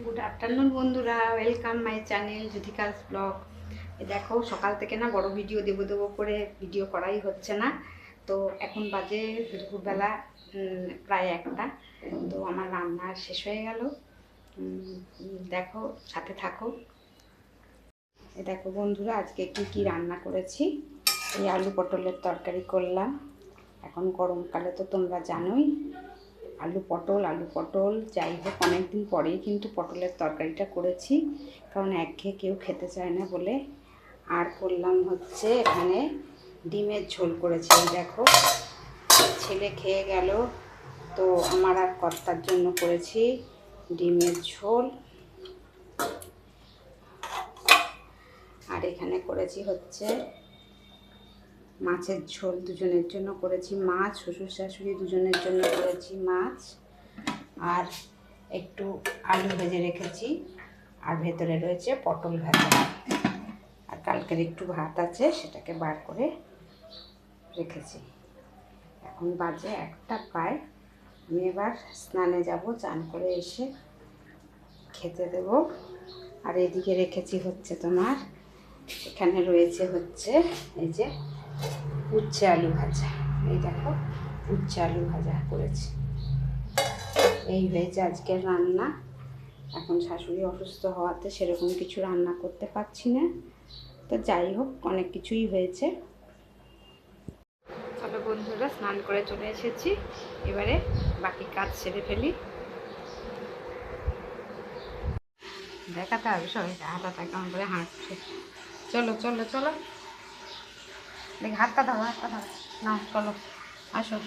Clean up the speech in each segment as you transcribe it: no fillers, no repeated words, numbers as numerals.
Good afternoon বন্ধুরা, welcome my channel জ্যোতিকাস blog. দেখো সকাল থেকে না বড় ভিডিও দেবো দেবো করে ভিডিও করাই হচ্ছে না। তো এখন বাজে দুপুরবেলা প্রায় 1টা। তো আমার রান্না শেষ হয়ে গেল। দেখো, সাথে থাকো। দেখো বন্ধুরা, আজকে কি রান্না করেছি। এই আলু পটলের তরকারি করলাম। এখন গরমকালে তো তোমরা জানোই আলু পটল যাই হোক, অনেকদিন পরেই কিন্তু পটলের তরকারিটা করেছি, কারণ একঘেয়ে কেউ খেতে চায় না বলে। আর করলাম হচ্ছে এখানে ডিমের ঝোল করেছি। এই দেখো, ছেলে খেয়ে গেল, তো আমার আর কর্তার জন্য করেছি ডিমের ঝোল। আর এখানে করেছি হচ্ছে মাছের ঝোল, দুজনের জন্য করেছি মাছ, শ্বশুর শাশুড়ি দুজনের জন্য করেছি মাছ। আর একটু আলু ভেজে রেখেছি, আর ভেতরে রয়েছে পটল ভাজা। আর কালকের একটু ভাত আছে, সেটাকে বার করে রেখেছি। এখন বাজে 1টা প্রায়। আমি এবার স্নানে যাব, চান করে এসে খেতে দেব। আর এদিকে রেখেছি হচ্ছে তোমার, এখানে রয়েছে হচ্ছে এই যে উচ্ছে আলু ভাজা। এই দেখো, উচ্ছে আলু ভাজা করেছি। এই হয়েছে আজকের রান্না। এখন শাশুড়ি অসুস্থ হওয়াতে সেরকম কিছু রান্না করতে পারছি না, তো যাই হোক অনেক কিছুই হয়েছে। চলো বন্ধুরা, স্নান করে চলে এসেছি, এবারে বাকি কাজ সেরে ফেলি। দেখাতে হবে সবাইকে হাঁটাটা কেমন করে হাঁটছে। চলো চলো চলো, দেখ হাতটা ধরো, হাতটা ধরো। না চলো, আসো।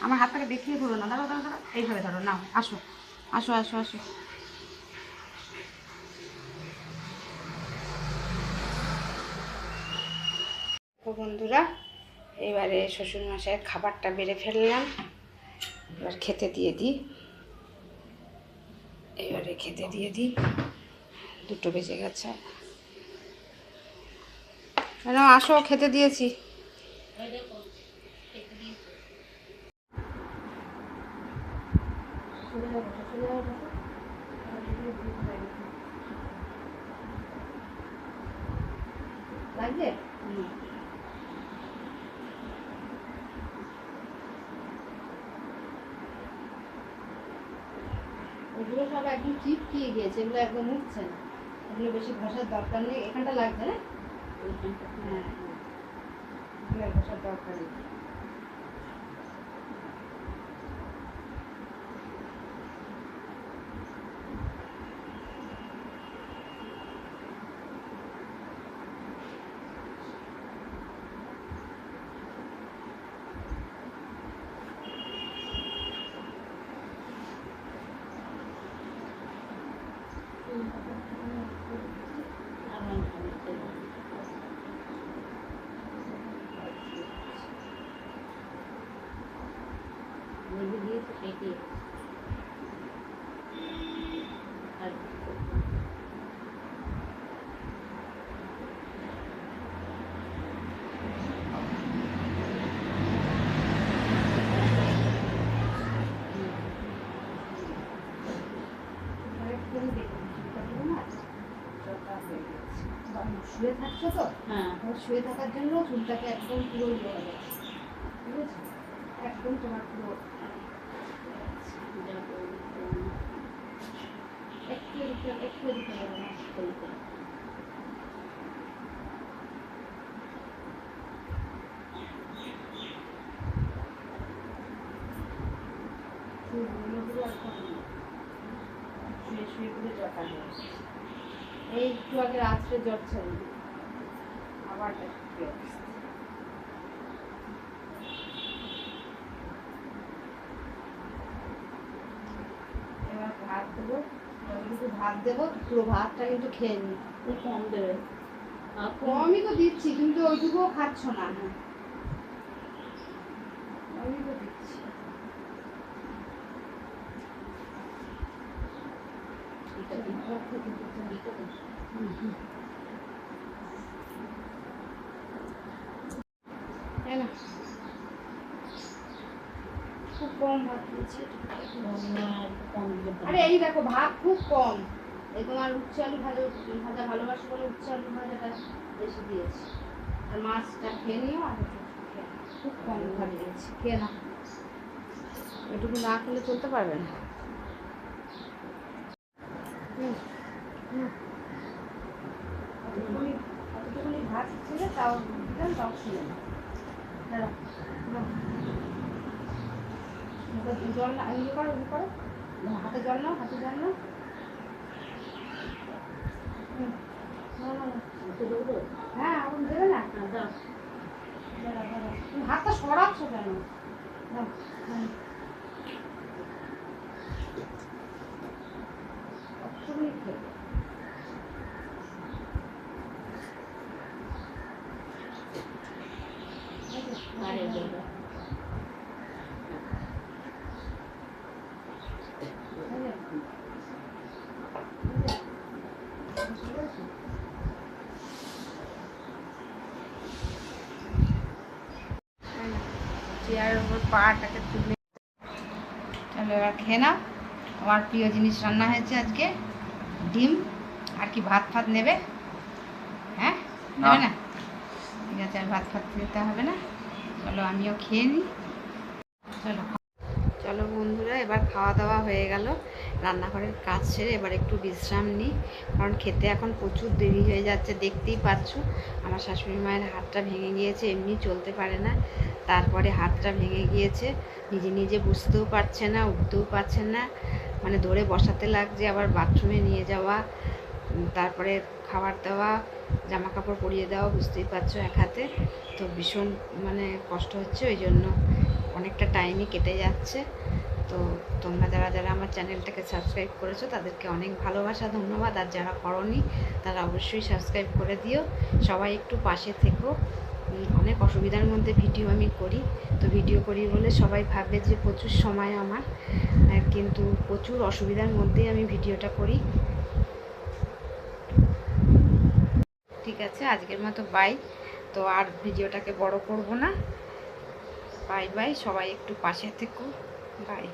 আমার হাতটাকে দেখিয়ে ধরো না, ধরো ধরো ধরো, এইভাবে ধরো, নাও আসো আসো আসো আসো। তো বন্ধুরা, এবারে শ্বশুরমশাইয়ের খাবারটা বেড়ে ফেললাম, এবার খেতে দিয়ে দিই। এবারে খেতে দিয়ে দিই, 2টো বেজে গেছে। কেন আসো, খেতে দিয়েছি। লাগবে ওগুলো সব একদম চিপকিয়ে গিয়েছে, এগুলো একদম উঠছে না। এগুলো বেশি ঘষার দরকার নেই, এখানটা লাগছে না। হ্যাঁ, এগুলো ঘষার দরকার নেই। শুয়ে থাকছো তো, হ্যাঁ, শুয়ে থাকার জন্য চুলটাকে একদম পুরো ইয়ে হয়ে গেছে, বুঝেছো? একদম তোমার পুরো একটু একটু দিতে হবে না। শুয়ে শুয়ে করে জ্বরটা হয়েছে। এই একটু আগে রাত্রে জ্বর ছিল, আবার কি অবস্থা। এবার ভাত দেবো, কিন্তু ভাত দেবো, পুরো ভাতটা কিন্তু খেয়ে নি, কম দেবে। কমই তো দিচ্ছি, কিন্তু ওইটুকুও খাচ্ছ না। কমই তো দিচ্ছি। খুব কম কম ভাত দিয়েছি। আরে এই দেখো ভাত খুব কম, এই তোমার উচ্ছে আলু ভাজা ভালোবাসি বলে উচ্ছে আলু ভাজাটা বেশি দিয়েছি, আর মাছটা খেয়ে নিও। আর খুব কম ভাত দিয়েছি, খেয়ে না, এটুকু না খেলে চলতে পারবে না। কতটুকুনি ভাত ছিল তাও দিলাম, তাও ছিল না। জল না ইয়ে করো, হাতে জল নাও, হাতে জল নাও। হ্যাঁ এখন দেবে না, তুমি হাতটা সরাচ্ছ কেন? কতটুকুনি খেয়ে চেয়ারের উপর পাটাকে তুলে। চলো এবার খেয়ে নাও। আমার প্রিয় জিনিস রান্না হয়েছে আজকে, ডিম। আর কি ভাত ফাত নেবে? হ্যাঁ নেবে না? ঠিক আছে, আর ভাত ফাত নিতে হবে না। চলো আমিও খেয়ে নিই। চলো চলো বন্ধুরা, এবার খাওয়া দাওয়া হয়ে গেল, রান্নাঘরের কাজ সেরে এবার একটু বিশ্রাম নিই, কারণ খেতে এখন প্রচুর দেরি হয়ে যাচ্ছে। দেখতেই পাচ্ছ আমার শাশুড়ি মায়ের হাতটা ভেঙে গিয়েছে, এমনি চলতে পারে না, তারপরে হাতটা ভেঙে গিয়েছে, নিজে নিজে বুঝতেও পারছে না, উঠতেও পারছে না, মানে ধরে বসাতে লাগছে, আবার বাথরুমে নিয়ে যাওয়া, তারপরে খাবার দেওয়া, জামা কাপড় পরিয়ে দেওয়া, বুঝতেই পারছো এক হাতে, তো ভীষণ মানে কষ্ট হচ্ছে, ওই জন্য অনেকটা টাইমই কেটে যাচ্ছে। তো তোমরা যারা যারা আমার চ্যানেলটাকে সাবস্ক্রাইব করেছো তাদেরকে অনেক ভালোবাসা, ধন্যবাদ। আর যারা করোনি তারা অবশ্যই সাবস্ক্রাইব করে দিও। সবাই একটু পাশে থেকো। অনেক অসুবিধার মধ্যে ভিডিও আমি করি, তো ভিডিও করি বলে সবাই ভাবে যে প্রচুর সময় আমার, কিন্তু প্রচুর অসুবিধার মধ্যেই আমি ভিডিওটা করি। ঠিক আছে, আজকের মতো বাই। তো আর ভিডিওটাকে বড় করব না। বাই বাই, সবাই একটু পাশে থেকো। বাই।